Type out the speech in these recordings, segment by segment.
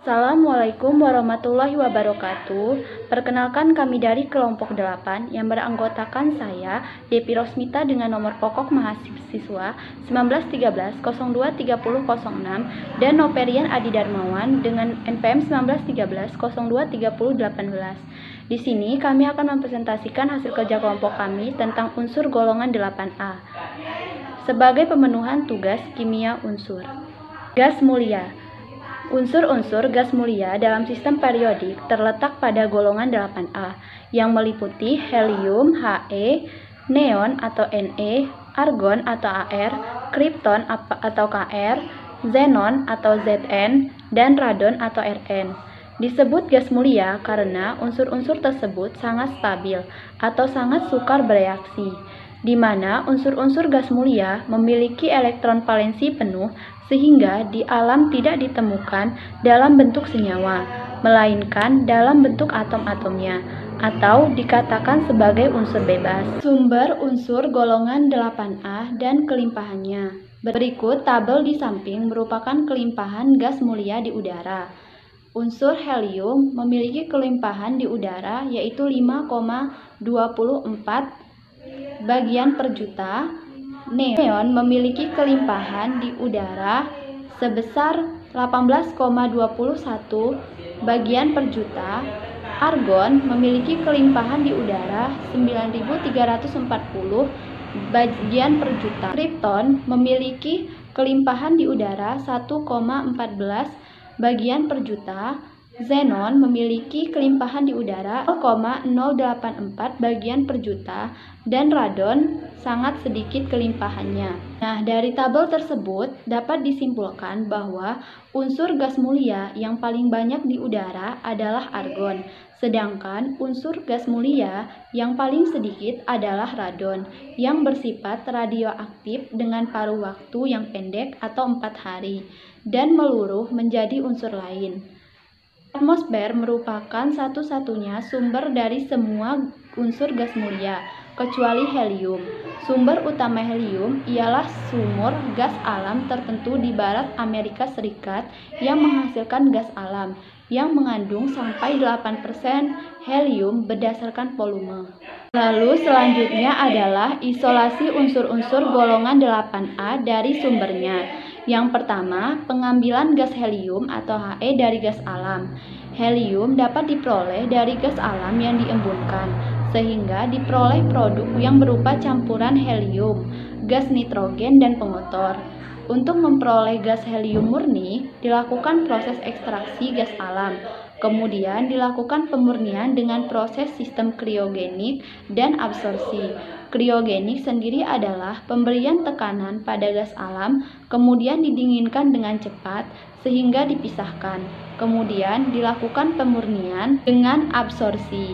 Assalamualaikum warahmatullahi wabarakatuh. Perkenalkan, kami dari kelompok 8 yang beranggotakan saya, Depi Rosmita dengan nomor pokok mahasiswa 1913-02-3006 dan Noperian Adi Darmawan dengan NPM 1913-02-3018. Di sini kami akan mempresentasikan hasil kerja kelompok kami tentang unsur golongan 8A. Sebagai pemenuhan tugas kimia unsur. Gas mulia. Unsur-unsur gas mulia dalam sistem periodik terletak pada golongan 8A yang meliputi helium He, neon atau Ne, argon atau Ar, kripton atau Kr, xenon atau Zn, dan radon atau Rn. Disebut gas mulia karena unsur-unsur tersebut sangat stabil atau sangat sukar bereaksi, di mana unsur-unsur gas mulia memiliki elektron valensi penuh sehingga di alam tidak ditemukan dalam bentuk senyawa, melainkan dalam bentuk atom-atomnya, atau dikatakan sebagai unsur bebas. Sumber unsur golongan 8A dan kelimpahannya. Berikut tabel di samping merupakan kelimpahan gas mulia di udara. Unsur helium memiliki kelimpahan di udara yaitu 5,24 bagian per juta. Neon memiliki kelimpahan di udara sebesar 18,21 bagian per juta. Argon memiliki kelimpahan di udara 9.340 bagian per juta. Kripton memiliki kelimpahan di udara 1,14 bagian per juta. Xenon memiliki kelimpahan di udara 0,084 bagian per juta dan radon sangat sedikit kelimpahannya. Nah, dari tabel tersebut dapat disimpulkan bahwa unsur gas mulia yang paling banyak di udara adalah argon, sedangkan unsur gas mulia yang paling sedikit adalah radon yang bersifat radioaktif dengan paruh waktu yang pendek atau 4 hari dan meluruh menjadi unsur lain. Atmosfer merupakan satu-satunya sumber dari semua unsur gas mulia, kecuali helium. Sumber utama helium ialah sumur gas alam tertentu di barat Amerika Serikat yang menghasilkan gas alam, yang mengandung sampai 8% helium berdasarkan volume. Lalu selanjutnya adalah isolasi unsur-unsur golongan 8A dari sumbernya. Yang pertama, pengambilan gas helium atau He dari gas alam. Helium dapat diperoleh dari gas alam yang diembunkan, sehingga diperoleh produk yang berupa campuran helium, gas nitrogen, dan pengotor. Untuk memperoleh gas helium murni, dilakukan proses ekstraksi gas alam. Kemudian dilakukan pemurnian dengan proses sistem kriogenik dan absorpsi. Kriogenik sendiri adalah pemberian tekanan pada gas alam, kemudian didinginkan dengan cepat sehingga dipisahkan. Kemudian dilakukan pemurnian dengan absorpsi.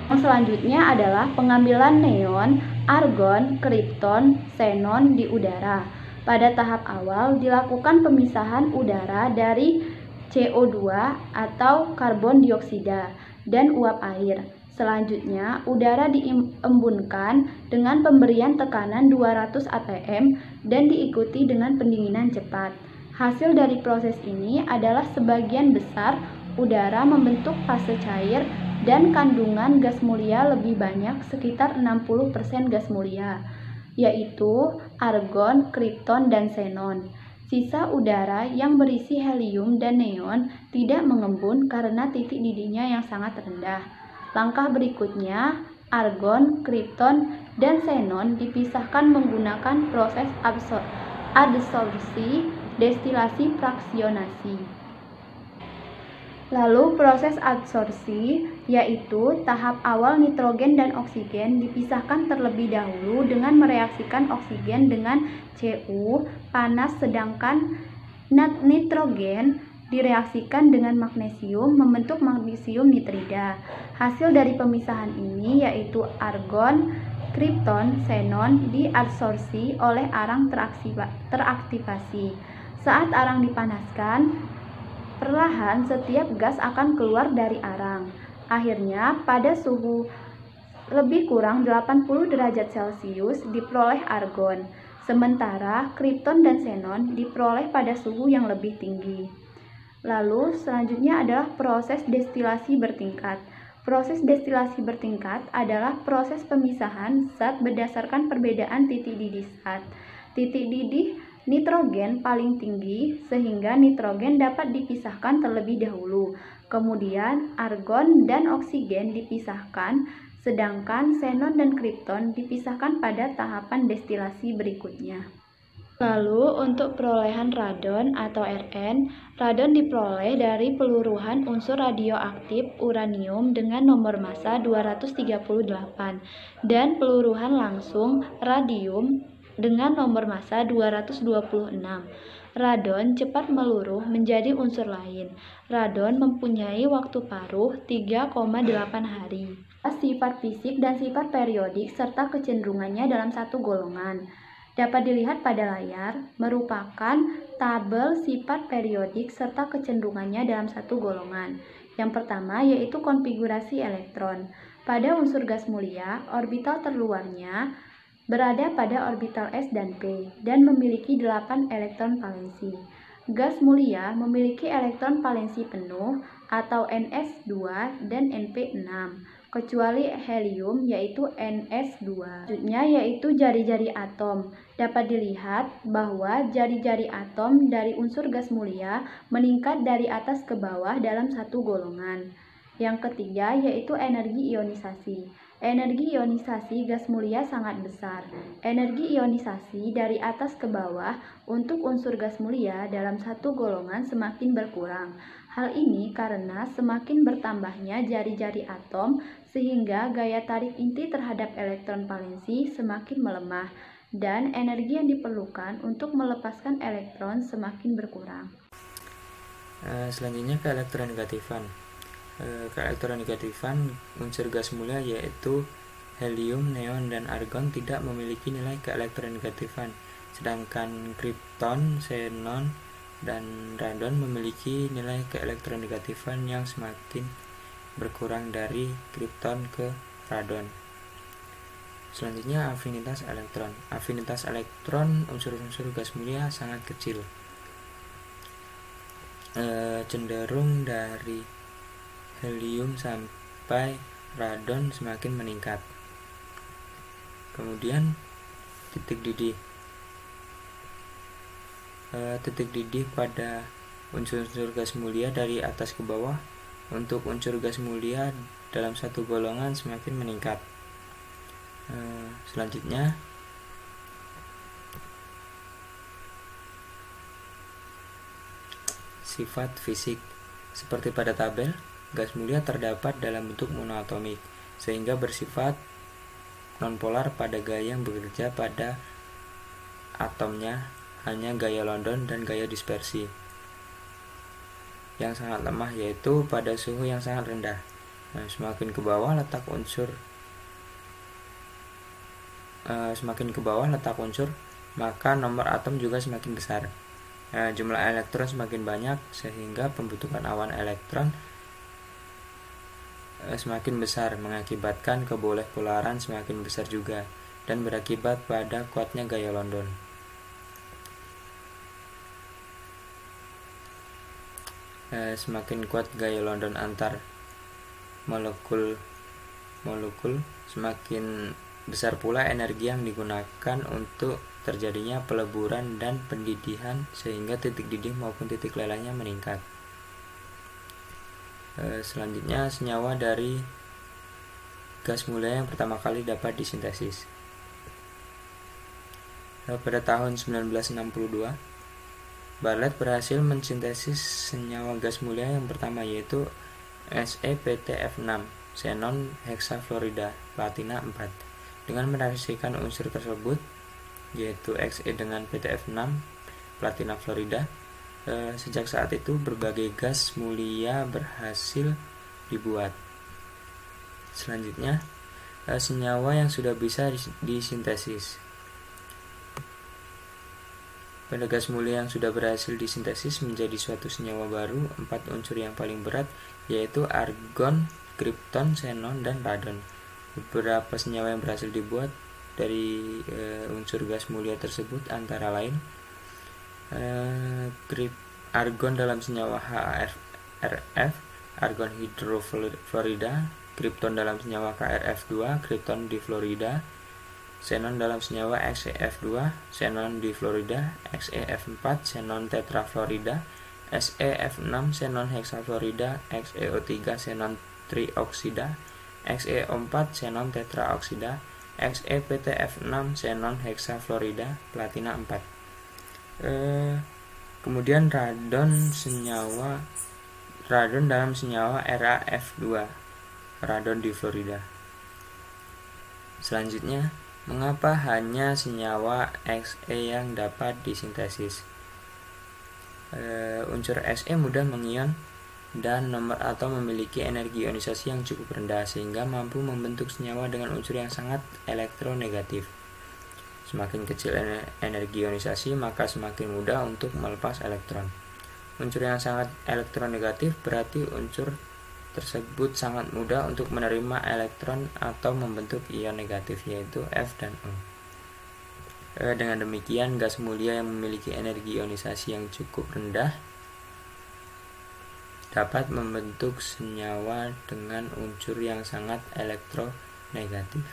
Yang selanjutnya adalah pengambilan neon, argon, kripton, xenon di udara. Pada tahap awal dilakukan pemisahan udara dari CO2 atau karbon dioksida dan uap air. Selanjutnya, udara diembunkan dengan pemberian tekanan 200 atm dan diikuti dengan pendinginan cepat. Hasil dari proses ini adalah sebagian besar udara membentuk fase cair dan kandungan gas mulia lebih banyak, sekitar 60% gas mulia, yaitu argon, kripton, dan xenon. Sisa udara yang berisi helium dan neon tidak mengembun karena titik didihnya yang sangat rendah. Langkah berikutnya, argon, kripton, dan xenon dipisahkan menggunakan proses adsorpsi, destilasi, fraksionasi. Lalu proses adsorpsi, yaitu tahap awal nitrogen dan oksigen dipisahkan terlebih dahulu dengan mereaksikan oksigen dengan Cu panas, sedangkan nitrogen direaksikan dengan magnesium membentuk magnesium nitrida. Hasil dari pemisahan ini yaitu argon, kripton, xenon diadsorpsi oleh arang teraktivasi. Saat arang dipanaskan, perlahan setiap gas akan keluar dari arang. Akhirnya pada suhu lebih kurang 80 derajat Celcius diperoleh argon, sementara kripton dan xenon diperoleh pada suhu yang lebih tinggi. Lalu selanjutnya adalah proses destilasi bertingkat. Proses destilasi bertingkat adalah proses pemisahan zat berdasarkan perbedaan titik didih zat. Titik didih nitrogen paling tinggi sehingga nitrogen dapat dipisahkan terlebih dahulu. Kemudian argon dan oksigen dipisahkan, sedangkan xenon dan kripton dipisahkan pada tahapan destilasi berikutnya. Lalu untuk perolehan radon atau Rn, radon diperoleh dari peluruhan unsur radioaktif uranium dengan nomor massa 238 dan peluruhan langsung radium dengan nomor massa 226. Radon cepat meluruh menjadi unsur lain. Radon mempunyai waktu paruh 3,8 hari. Sifat fisik dan sifat periodik serta kecenderungannya dalam satu golongan dapat dilihat pada layar, merupakan tabel sifat periodik serta kecenderungannya dalam satu golongan. Yang pertama yaitu konfigurasi elektron. Pada unsur gas mulia, orbital terluarnya berada pada orbital S dan P dan memiliki 8 elektron valensi. Gas mulia memiliki elektron valensi penuh atau Ns2 dan Np6, kecuali helium yaitu Ns2. Selanjutnya yaitu jari-jari atom. Dapat dilihat bahwa jari-jari atom dari unsur gas mulia meningkat dari atas ke bawah dalam satu golongan. Yang ketiga yaitu energi ionisasi. Energi ionisasi gas mulia sangat besar. Energi ionisasi dari atas ke bawah untuk unsur gas mulia dalam satu golongan semakin berkurang. Hal ini karena semakin bertambahnya jari-jari atom sehingga gaya tarik inti terhadap elektron valensi semakin melemah dan energi yang diperlukan untuk melepaskan elektron semakin berkurang. Selanjutnya keelektronegatifan. Keelektronegatifan unsur gas mulia yaitu helium, neon, dan argon tidak memiliki nilai keelektronegatifan, sedangkan kripton, xenon, dan radon memiliki nilai keelektronegatifan yang semakin berkurang dari kripton ke radon. Selanjutnya afinitas elektron. Afinitas elektron unsur-unsur gas mulia sangat kecil, cenderung dari helium sampai radon semakin meningkat. Kemudian titik didih. Titik didih pada unsur-unsur gas mulia dari atas ke bawah untuk unsur gas mulia dalam satu golongan semakin meningkat. Selanjutnya sifat fisik. Seperti pada tabel, gas mulia terdapat dalam bentuk monoatomik sehingga bersifat nonpolar pada gaya yang bekerja pada atomnya hanya gaya London dan gaya dispersi yang sangat lemah, yaitu pada suhu yang sangat rendah. Semakin ke bawah letak unsur, maka nomor atom juga semakin besar. Jumlah elektron semakin banyak sehingga pembentukan awan elektron semakin besar, mengakibatkan kebolehpolaran semakin besar juga dan berakibat pada kuatnya gaya London. Semakin kuat gaya London antar molekul, semakin besar pula energi yang digunakan untuk terjadinya peleburan dan pendidihan sehingga titik didih maupun titik lelahnya meningkat. Selanjutnya senyawa dari gas mulia yang pertama kali dapat disintesis. Pada tahun 1962, Bartlett berhasil mensintesis senyawa gas mulia yang pertama yaitu SePtF6, xenon heksafluorida platina 4. Dengan mereaksikan unsur tersebut yaitu Xe dengan PtF6 platina fluorida, sejak saat itu berbagai gas mulia berhasil dibuat. Selanjutnya, senyawa yang sudah bisa disintesis. Pada gas mulia yang sudah berhasil disintesis menjadi suatu senyawa baru, 4 unsur yang paling berat yaitu argon, kripton, xenon, dan radon. Beberapa senyawa yang berhasil dibuat dari unsur gas mulia tersebut antara lain argon dalam senyawa HAFRF, argon hidrofluorida, kripton dalam senyawa KrF2, kripton difluorida, xenon dalam senyawa XeF2, xenon difluorida, XeF4, xenon tetrafluorida, SeF6, xenon heksafluorida, XeO3, xenon trioksida, XeO4, xenon tetraoksida, XePTF6, xenon heksafluorida, platina 4. Kemudian radon dalam senyawa RaF2, radon difluorida. Selanjutnya, mengapa hanya senyawa Xe yang dapat disintesis? Unsur Xe mudah mengion dan nomor atom memiliki energi ionisasi yang cukup rendah sehingga mampu membentuk senyawa dengan unsur yang sangat elektronegatif. Semakin kecil energi ionisasi, maka semakin mudah untuk melepas elektron. Unsur yang sangat elektronegatif berarti unsur tersebut sangat mudah untuk menerima elektron atau membentuk ion negatif, yaitu F dan O. Dengan demikian, gas mulia yang memiliki energi ionisasi yang cukup rendah dapat membentuk senyawa dengan unsur yang sangat elektronegatif.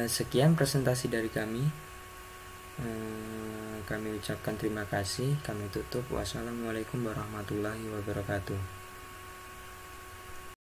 Sekian presentasi dari kami. Kami ucapkan terima kasih. Kami tutup. Wassalamualaikum warahmatullahi wabarakatuh.